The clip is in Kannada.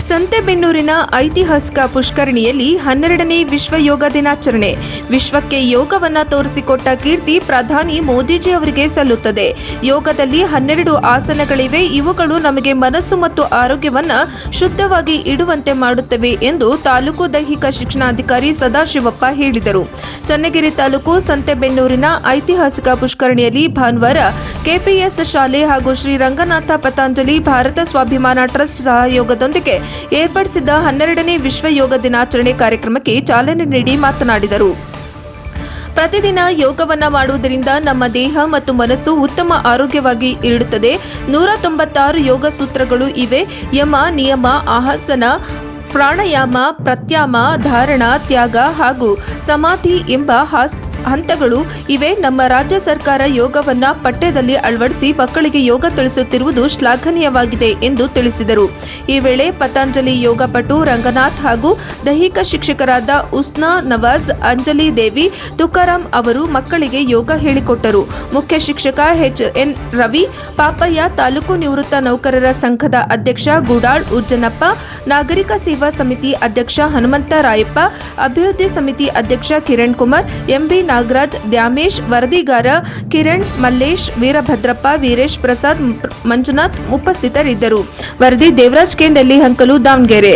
ಸಂತೆಬೆನ್ನೂರಿನ ಐತಿಹಾಸಿಕ ಪುಷ್ಕರಣಿಯಲ್ಲಿ 12ನೇ ವಿಶ್ವ ಯೋಗ ದಿನಾಚರಣೆ. ವಿಶ್ವಕ್ಕೆ ಯೋಗವನ್ನ ತೋರಿಸಿಕೊಟ್ಟ ಕೀರ್ತಿ ಪ್ರಧಾನಿ ಮೋದಿಜಿ ಅವರಿಗೆ ಸಲ್ಲುತ್ತದೆ. ಯೋಗದಲ್ಲಿ 12 ಆಸನಗಳಿವೆ. ಇವುಗಳು ನಮಗೆ ಮನಸ್ಸು ಮತ್ತು ಆರೋಗ್ಯವನ್ನ ಶುದ್ಧವಾಗಿ ಇಡುವಂತೆ ಮಾಡುತ್ತವೆ ಎಂದು ತಾಲೂಕು ದೈಹಿಕ ಶಿಕ್ಷಣಾಧಿಕಾರಿ ಸದಾಶಿವಪ್ಪ ಹೇಳಿದರು. ಚನ್ನಗಿರಿ ತಾಲೂಕು ಸಂತೆಬೆನ್ನೂರಿನ ಐತಿಹಾಸಿಕ ಪುಷ್ಕರಣಿಯಲ್ಲಿ ಭಾನುವಾರ ಕೆಪಿಎಸ್ ಶಾಲೆ ಹಾಗೂ ಶ್ರೀ ರಂಗನಾಥ ಪತಂಜಲಿ ಭಾರತ ಸ್ವಾಭಿಮಾನ ಟ್ರಸ್ಟ್ ಸಹಯೋಗದೊಂದಿಗೆ ಏರ್ಪಡಿಸಿದ್ದ 12ನೇ ವಿಶ್ವ ಯೋಗ ದಿನಾಚರಣೆ ಕಾರ್ಯಕ್ರಮಕ್ಕೆ ಚಾಲನೆ ನೀಡಿ ಮಾತನಾಡಿದರು. ಪ್ರತಿದಿನ ಯೋಗವನ್ನ ಮಾಡುವುದರಿಂದ ನಮ್ಮ ದೇಹ ಮತ್ತು ಮನಸ್ಸು ಉತ್ತಮ ಆರೋಗ್ಯವಾಗಿ ಇರುತ್ತದೆ. 196 ಯೋಗ ಸೂತ್ರಗಳು ಇವೆ. ಯಮ, ನಿಯಮ, ಆಸನ, ಪ್ರಾಣಾಯಾಮ, ಪ್ರತ್ಯಾಮ, ಧಾರಣ, ತ್ಯಾಗ ಹಾಗೂ ಸಮಾಧಿ ಎಂಬ ಹಂತಗಳು ಇವೆ. ನಮ್ಮ ರಾಜ್ಯ ಸರ್ಕಾರ ಯೋಗವನ್ನ ಪಠ್ಯದಲ್ಲಿ ಅಳವಡಿಸಿ ಮಕ್ಕಳಿಗೆ ಯೋಗ ತಿಳಿಸುತ್ತಿರುವುದು ಶ್ಲಾಘನೀಯವಾಗಿದೆ ಎಂದು ತಿಳಿಸಿದರು. ಈ ವೇಳೆ ಪತಂಜಲಿ ಯೋಗಪಟು ರಂಗನಾಥ್ ಹಾಗೂ ದೈಹಿಕ ಶಿಕ್ಷಕರಾದ ಉಸ್ನಾ ನವಾಜ್, ಅಂಜಲಿ ದೇವಿ, ತುಕಾರಾಂ ಅವರು ಮಕ್ಕಳಿಗೆ ಯೋಗ ಹೇಳಿಕೊಟ್ಟರು. ಮುಖ್ಯ ಶಿಕ್ಷಕ ಎಚ್.ಎನ್. ರವಿ, ಪಾಪಯ್ಯ, ತಾಲೂಕು ನಿವೃತ್ತ ನೌಕರರ ಸಂಘದ ಅಧ್ಯಕ್ಷ ಗುಡಾಳ್ ಉಜ್ಜನಪ್ಪ, ನಾಗರಿಕ ಸೇವಾ ಸಮಿತಿ ಅಧ್ಯಕ್ಷ ಹನುಮಂತ ರಾಯಪ್ಪ, ಅಭಿವೃದ್ಧಿ ಸಮಿತಿ ಅಧ್ಯಕ್ಷ ಕಿರಣ್ ಕುಮಾರ್, ಎಂಬಿ ನಾಗರಾಜ್, ದ್ಯಾಮೇಶ್, ವರದಿಗಾರ ಕಿರಣ್, ಮಲ್ಲೇಶ್, ವೀರಭದ್ರಪ್ಪ, ವೀರೇಶ್ ಪ್ರಸಾದ್, ಮಂಜುನಾಥ್ ಉಪಸ್ಥಿತರಿದ್ದರು. ವರದಿ ದೇವರಾಜ್ ಕೆ, ನೆಲ್ಲಿ ಹಂಕಲು, ದಾವಣಗೆರೆ.